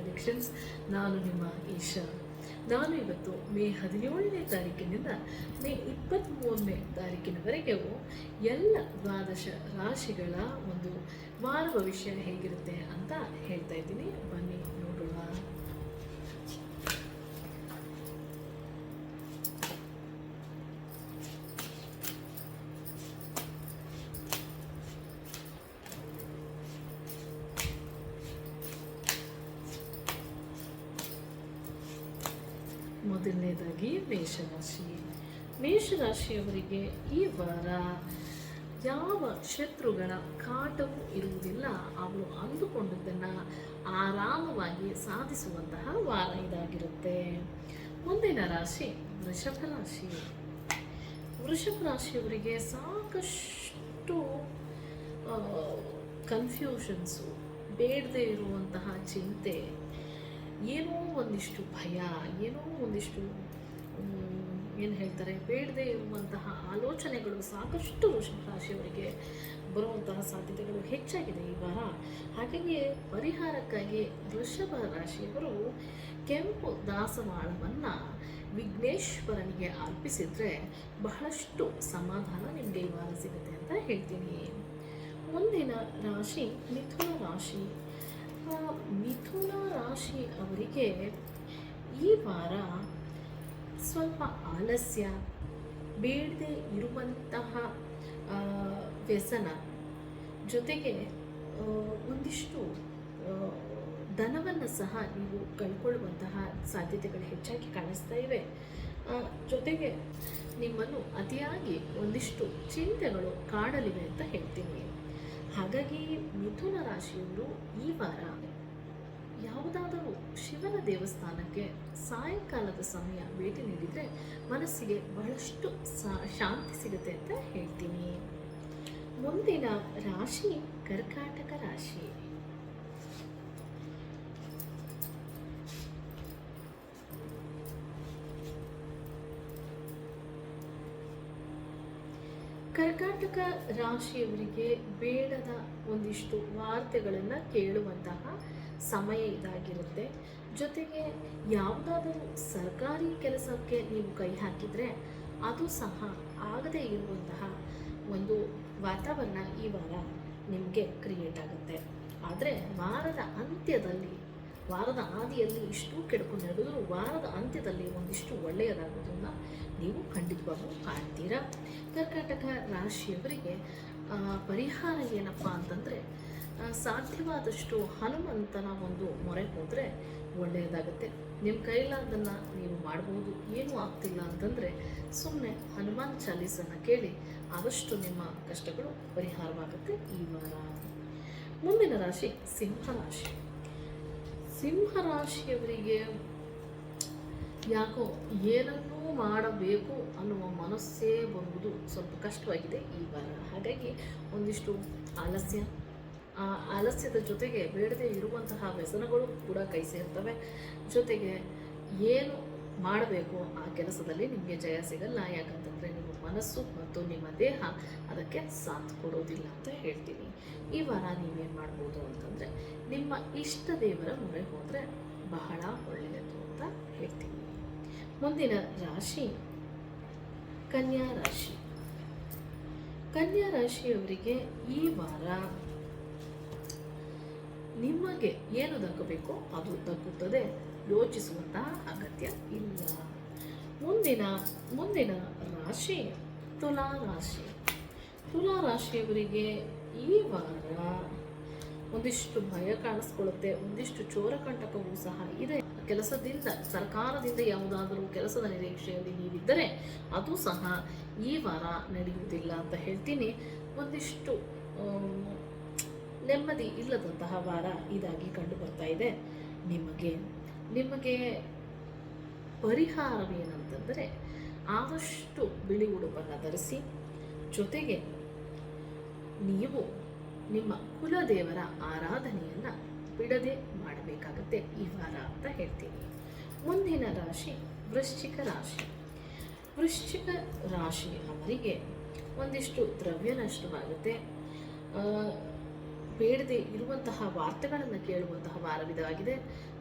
Predictions. ನಾನು ನಿಮ್ಮ ಈಶಾ. ನಾನು ಇವತ್ತು ಮೇ 17ನೇ ತಾರೀಕಿನಿಂದ ಮೇ 23ನೇ ತಾರೀಕಿನವರೆಗೆ ಎಲ್ಲ ದ್ವಾದಶ ರಾಶಿಗಳ ಒಂದು ವಾರ ಭವಿಷ್ಯ ಹೇಗಿರುತ್ತೆ ಅಂತ ಹೇಳ್ತಾ ಇದ್ದೀನಿ. ಬನ್ನಿ ನೋಡೋಣ. ಮೊದಲನೇದಾಗಿ ಮೇಷರಾಶಿ. ಮೇಷರಾಶಿಯವರಿಗೆ ಈ ವಾರ ಯಾವ ಶತ್ರುಗಳ ಕಾಟವೂ ಇರುವುದಿಲ್ಲ. ಅವರು ಅಂದುಕೊಂಡದ್ದನ್ನು ಆರಾಮವಾಗಿ ಸಾಧಿಸುವಂತಹ ವಾರ ಇದಾಗಿರುತ್ತೆ. ಮುಂದಿನ ರಾಶಿ ವೃಷಭ ರಾಶಿ. ವೃಷಭ ರಾಶಿಯವರಿಗೆ ಸಾಕಷ್ಟು ಕನ್ಫ್ಯೂಷನ್ಸು, ಬೇಡದೇ ಇರುವಂತಹ ಚಿಂತೆ, ಏನೋ ಒಂದಿಷ್ಟು ಭಯ, ಏನೋ ಒಂದಿಷ್ಟು ಏನು ಹೇಳ್ತಾರೆ, ಬೇಡದೇ ಇರುವಂತಹ ಆಲೋಚನೆಗಳು ಸಾಕಷ್ಟು ವೃಷಭ ರಾಶಿಯವರಿಗೆ ಬರುವಂತಹ ಸಾಧ್ಯತೆಗಳು ಹೆಚ್ಚಾಗಿದೆ ಈ ವಾರ. ಹಾಗಾಗಿ ಪರಿಹಾರಕ್ಕಾಗಿ ವೃಷಭ ರಾಶಿಯವರು ಕೆಂಪು ದಾಸವಾಳವನ್ನು ವಿಘ್ನೇಶ್ವರನಿಗೆ ಅರ್ಪಿಸಿದರೆ ಬಹಳಷ್ಟು ಸಮಾಧಾನ ನಿಮಗೆ ಈ ವಾರ ಸಿಗುತ್ತೆ ಅಂತ ಹೇಳ್ತೀನಿ. ಮುಂದಿನ ರಾಶಿ ಮಿಥುನ ರಾಶಿ. ಮಿಥುನ ರಾಶಿ ಅವರಿಗೆ ಈ ವಾರ ಸ್ವಲ್ಪ ಆಲಸ್ಯ, ಬೇಡದೆ ಇರುವಂತಹ ವ್ಯಸನ, ಜೊತೆಗೆ ಒಂದಿಷ್ಟು ಧನವನ್ನು ಸಹ ನೀವು ಕಳ್ಕೊಳ್ಳುವಂತಹ ಸಾಧ್ಯತೆಗಳು ಹೆಚ್ಚಾಗಿ ಕಾಣಿಸ್ತಾ ಇವೆ. ಜೊತೆಗೆ ನಿಮ್ಮನ್ನು ಅತಿಯಾಗಿ ಒಂದಿಷ್ಟು ಚಿಂತೆಗಳು ಕಾಡಲಿವೆ ಅಂತ ಹೇಳ್ತೀನಿ. ಹಾಗಾಗಿ ಮಿಥುನ ರಾಶಿಯವರು ಈ ವಾರ ಯಾವುದಾದರೂ ಶಿವನ ದೇವಸ್ಥಾನಕ್ಕೆ ಸಾಯಂಕಾಲದ ಸಮಯ ಭೇಟಿ ನೀಡಿದರೆ ಮನಸ್ಸಿಗೆ ಬಹಳಷ್ಟು ಶಾಂತಿ ಸಿಗುತ್ತೆ ಅಂತ ಹೇಳ್ತೀನಿ. ಮುಂದಿನ ರಾಶಿ ಕರ್ಕಾಟಕ ರಾಶಿ. ಕರ್ಕಾಟಕ ರಾಶಿಯವರಿಗೆ ಬೇಡದ ಒಂದಿಷ್ಟು ವಾರ್ತೆಗಳನ್ನು ಕೇಳುವಂತಹ ಸಮಯ ಇದಾಗಿರುತ್ತೆ. ಜೊತೆಗೆ ಯಾವುದಾದರೂ ಸರ್ಕಾರಿ ಕೆಲಸಕ್ಕೆ ನೀವು ಕೈ ಹಾಕಿದರೆ ಅದು ಸಹ ಆಗದೇ ಇರುವಂತಹ ಒಂದು ವಾತಾವರಣ ಈ ವಾರ ನಿಮಗೆ ಕ್ರಿಯೇಟ್ ಆಗುತ್ತೆ. ಆದರೆ ವಾರದ ಆದಿಯಲ್ಲಿ ಇಷ್ಟು ಕೆಡ್ಕೊಂಡು ನಡೆದರೂ ವಾರದ ಅಂತ್ಯದಲ್ಲಿ ಒಂದಿಷ್ಟು ಒಳ್ಳೆಯದಾಗೋದನ್ನು ನೀವು ಖಂಡಿತವಾಗೂ ಕಾಣ್ತೀರಾ. ಕರ್ಕಾಟಕ ರಾಶಿಯವರಿಗೆ ಪರಿಹಾರ ಏನಪ್ಪ ಅಂತಂದರೆ, ಸಾಧ್ಯವಾದಷ್ಟು ಹನುಮಂತನ ಒಂದು ಮೊರೆ ಹೋದರೆ ಒಳ್ಳೆಯದಾಗುತ್ತೆ. ನಿಮ್ಮ ಕೈಲಾದನ್ನು ನೀವು ಮಾಡ್ಬೋದು. ಏನೂ ಆಗ್ತಿಲ್ಲ ಅಂತಂದರೆ ಸುಮ್ಮನೆ ಹನುಮಾನ್ ಚಾಲೀಸನ್ನು ಕೇಳಿ ಆದಷ್ಟು ನಿಮ್ಮ ಕಷ್ಟಗಳು ಪರಿಹಾರವಾಗುತ್ತೆ ಈ ವಾರ. ಮುಂದಿನ ರಾಶಿ ಸಿಂಹರಾಶಿ. ಸಿಂಹರಾಶಿಯವರಿಗೆ ಯಾಕೋ ಏನನ್ನೂ ಮಾಡಬೇಕು ಅನ್ನುವ ಮನಸ್ಸೇ ಬರುವುದು ಸ್ವಲ್ಪ ಕಷ್ಟವಾಗಿದೆ ಈ ವಾರ. ಹಾಗಾಗಿ ಒಂದಿಷ್ಟು ಆಲಸ್ಯದ ಜೊತೆಗೆ ಬೇಡದೇ ಇರುವಂತಹ ವ್ಯಸನಗಳು ಕೂಡ ಕೈ ಸೇರ್ತವೆ. ಜೊತೆಗೆ ಏನು ಮಾಡಬೇಕು ಆ ಕೆಲಸದಲ್ಲಿ ನಿಮಗೆ ಜಯ ಸಿಗಲ್ಲ. ಯಾಕಂತಂದರೆ ನಿಮ್ಮ ಮನಸ್ಸು ಮತ್ತು ನಿಮ್ಮ ದೇಹ ಅದಕ್ಕೆ ಸಾಥ್ ಕೊಡೋದಿಲ್ಲ ಅಂತ ಹೇಳ್ತೀನಿ. ಈ ವಾರ ನೀವೇನು ಮಾಡ್ಬೋದು ಅಂತಂದರೆ, ನಿಮ್ಮ ಇಷ್ಟ ದೇವರ ಮೊರೆ ಹೋದರೆ ಬಹಳ ಒಳ್ಳೆಯದು ಅಂತ ಹೇಳ್ತೀನಿ. ಮುಂದಿನ ರಾಶಿ ಕನ್ಯಾ ರಾಶಿ. ಕನ್ಯಾ ರಾಶಿಯವರಿಗೆ ಈ ವಾರ ನಿಮಗೆ ಏನು ದಕ್ಕಬೇಕೋ ಅದು ದಕ್ಕುತ್ತದೆ. ಯೋಚಿಸುವಂತಹ ಅಗತ್ಯ ಇಲ್ಲ. ಮುಂದಿನ ರಾಶಿ ತುಲಾ ರಾಶಿ. ತುಲಾ ರಾಶಿಯವರಿಗೆ ಈ ವಾರ ಒಂದಿಷ್ಟು ಭಯ ಕಾಣಿಸ್ಕೊಳ್ಳುತ್ತೆ. ಒಂದಿಷ್ಟು ಚೋರಕಂಟಕವೂ ಸಹ ಇದೆ. ಕೆಲಸದಿಂದ, ಸರ್ಕಾರದಿಂದ ಯಾವುದಾದರೂ ಕೆಲಸದ ನಿರೀಕ್ಷೆಯಲ್ಲಿ ನೀವಿದ್ದರೆ ಅದು ಸಹ ಈ ವಾರ ನಡೆಯುವುದಿಲ್ಲ ಅಂತ ಹೇಳ್ತೀನಿ. ಒಂದಿಷ್ಟು ನೆಮ್ಮದಿ ಇಲ್ಲದಂತಹ ವಾರ ಇದಾಗಿ ಕಂಡು ಬರ್ತಾ ಇದೆ. ನಿಮಗೆ ಪರಿಹಾರವೇನಂತಂದರೆ, ಆದಷ್ಟು ಬಿಳಿ ಉಡುಪನ್ನು ಧರಿಸಿ, ಜೊತೆಗೆ ನೀವು ನಿಮ್ಮ ಕುಲದೇವರ ಆರಾಧನೆಯನ್ನು ಬಿಡದೆ ಮಾಡಬೇಕಾಗುತ್ತೆ ಈ ವಾರ ಅಂತ ಹೇಳ್ತೀನಿ. ಮುಂದಿನ ರಾಶಿ ವೃಶ್ಚಿಕ ರಾಶಿ. ವೃಶ್ಚಿಕ ರಾಶಿ ಅವರಿಗೆ ಒಂದಿಷ್ಟು ದ್ರವ್ಯ ನಷ್ಟವಾಗುತ್ತೆ. ಬೇಡದೆ ಇರುವಂತಹ ವಾರ್ತೆಗಳನ್ನು ಕೇಳುವಂತಹ ವಾರವಿದಾಗಿದೆ.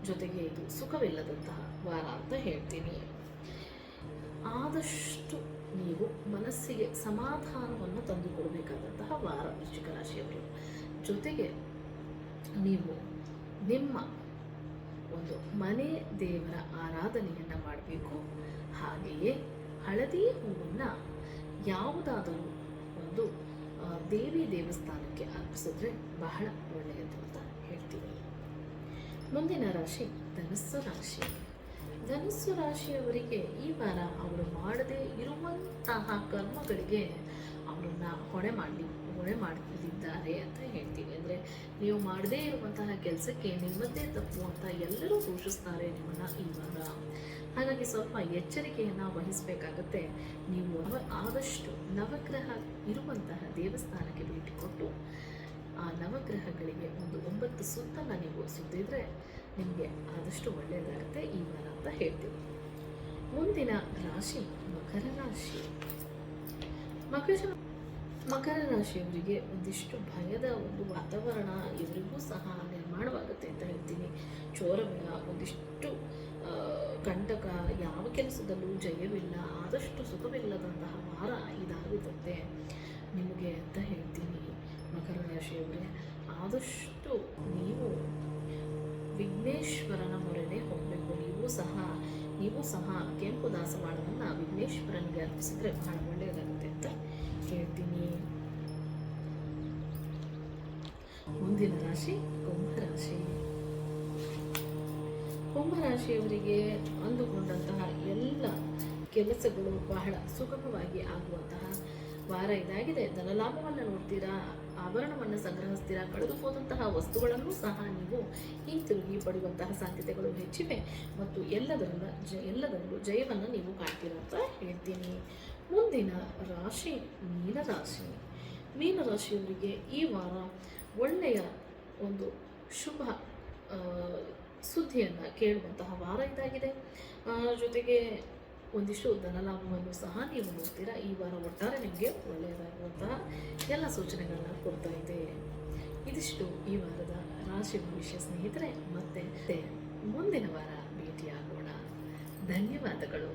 ಜೊತೆಗೆ ಇದು ಸುಖವಿಲ್ಲದಂತಹ ವಾರ ಅಂತ ಹೇಳ್ತೀನಿ. ಆದಷ್ಟು ನೀವು ಮನಸ್ಸಿಗೆ ಸಮಾಧಾನವನ್ನು ತಂದುಕೊಡಬೇಕಾದಂತಹ ವಾರ ವೃಶ್ಚಿಕ ರಾಶಿಯವರು. ಜೊತೆಗೆ ನೀವು ನಿಮ್ಮ ಒಂದು ಮನೆ ದೇವರ ಆರಾಧನೆಯನ್ನು ಮಾಡಬೇಕು. ಹಾಗೆಯೇ ಹಳದಿ ಹೂವನ್ನು ಯಾವುದಾದರೂ ಒಂದು ದೇವಿ ದೇವಸ್ಥಾನಕ್ಕೆ ಅರ್ಪಿಸಿದ್ರೆ ಬಹಳ ಒಳ್ಳೆಯದು ಅಂತ ಹೇಳ್ತೀವಿ. ಮುಂದಿನ ರಾಶಿ ಧನುಸ್ಸು ರಾಶಿ. ಧನುಸ್ಸು ರಾಶಿಯವರಿಗೆ ಈ ವಾರ ಅವರು ಮಾಡದೇ ಇರುವಂತಹ ಕರ್ಮಗಳಿಗೆ ಅವರನ್ನ ಹೊಣೆ ಮಾಡಲಿದ್ದಾರೆ ಅಂತ ಹೇಳ್ತೀವಿ. ಅಂದರೆ ನೀವು ಮಾಡದೇ ಇರುವಂತಹ ಕೆಲಸಕ್ಕೆ ನಿಮ್ಮದೇ ತಪ್ಪು ಅಂತ ಎಲ್ಲರೂ ದೂಷಿಸ್ತಾರೆ ನಿಮ್ಮನ್ನು ಈ ವಾರ. ಹಾಗಾಗಿ ಸ್ವಲ್ಪ ಎಚ್ಚರಿಕೆಯನ್ನು ವಹಿಸಬೇಕಾಗತ್ತೆ. ನೀವು ಆದಷ್ಟು ನವಗ್ರಹ ಇರುವಂತಹ ದೇವಸ್ಥಾನಕ್ಕೆ ಭೇಟಿ ಕೊಟ್ಟು ಆ ನವಗ್ರಹಗಳಿಗೆ ಒಂದು 9 ಸುತ್ತನ್ನು ನೀವು ಸುತ್ತಿದ್ರೆ ನಿಮಗೆ ಆದಷ್ಟು ಒಳ್ಳೆಯದಾಗುತ್ತೆ ಈ ವಾರ ಅಂತ ಹೇಳ್ತೀವಿ. ಮುಂದಿನ ರಾಶಿ ಮಕರ ರಾಶಿ. ಮಕರ ರಾಶಿಯವರಿಗೆ ಒಂದಿಷ್ಟು ಭಯದ ಒಂದು ವಾತಾವರಣ ಇವರಿಗೂ ಸಹ ನಿರ್ಮಾಣವಾಗುತ್ತೆ ಅಂತ ಹೇಳ್ತೀನಿ. ಚೋರಗಳ ಒಂದಿಷ್ಟು ಕಂಟಕ, ಯಾವ ಕೆಲಸದಲ್ಲೂ ಜಯವಿಲ್ಲ, ಆದಷ್ಟು ಸುಖವಿಲ್ಲದಂತಹ ವಾರ ಇದಾಗುತ್ತದೆ ನಿಮಗೆ ಅಂತ ಹೇಳ್ತೀನಿ. ಮಕರ ರಾಶಿಯವರೇ, ಆದಷ್ಟು ನೀವು ವಿಘ್ನೇಶ್ವರನ ಮೊರೆನೇ ಹೋಗಬೇಕು. ನೀವು ಸಹ ಕೆಂಪು ದಾಸವಾಳವನ್ನು ವಿಘ್ನೇಶ್ವರನಿಗೆ ಅರ್ಪಿಸಿದ್ರೆ ಬಹಳ ಒಳ್ಳೆಯದಾಗುತ್ತೆ ಅಂತ ಹೇಳ್ತೀನಿ. ಮುಂದಿನ ರಾಶಿ ಕುಂಭರಾಶಿ. ಕುಂಭರಾಶಿಯವರಿಗೆ ಅಂದುಕೊಂಡಂತಹ ಎಲ್ಲ ಕೆಲಸಗಳು ಬಹಳ ಸುಗಮವಾಗಿ ಆಗುವಂತಹ ವಾರ ಇದಾಗಿದೆ. ಧನಲಾಭವನ್ನು ನೋಡ್ತೀರಾ, ಆಭರಣವನ್ನು ಸಂಗ್ರಹಿಸ್ತೀರಾ, ಕಳೆದು ಹೋದಂತಹ ವಸ್ತುಗಳನ್ನು ಸಹ ನೀವು ಹಿಂತಿರುಗಿ ಪಡೆಯುವಂತಹ ಸಾಧ್ಯತೆಗಳು ಹೆಚ್ಚಿವೆ ಮತ್ತು ಎಲ್ಲದರಲ್ಲೂ ಜಯವನ್ನು ನೀವು ಕಾಣ್ತೀರಾ ಅಂತ ಹೇಳ್ತೀನಿ. ಮುಂದಿನ ರಾಶಿ ಮೀನರಾಶಿ. ಮೀನರಾಶಿಯವರಿಗೆ ಈ ವಾರ ಒಳ್ಳೆಯ ಒಂದು ಶುಭ ಸುದ್ದಿಯನ್ನು ಕೇಳುವಂತಹ ವಾರ ಇದಾಗಿದೆ. ಜೊತೆಗೆ ಒಂದಿಷ್ಟು ಧನಲಾಭವನ್ನು ಸಹ ನೀವು ನೋಡ್ತೀರಾ. ಈ ವಾರ ಒಟ್ಟಾರೆ ನಿಮಗೆ ಒಳ್ಳೆಯದಾಗುವಂತಹ ಎಲ್ಲ ಸೂಚನೆಗಳನ್ನ ಕೊಡ್ತಾ ಇದೆ. ಇದಿಷ್ಟು ಈ ವಾರದ ರಾಶಿ ಭವಿಷ್ಯ ಸ್ನೇಹಿತರೆ. ಮತ್ತೆ ಮುಂದಿನ ವಾರ ಭೇಟಿಯಾಗೋಣ. ಧನ್ಯವಾದಗಳು.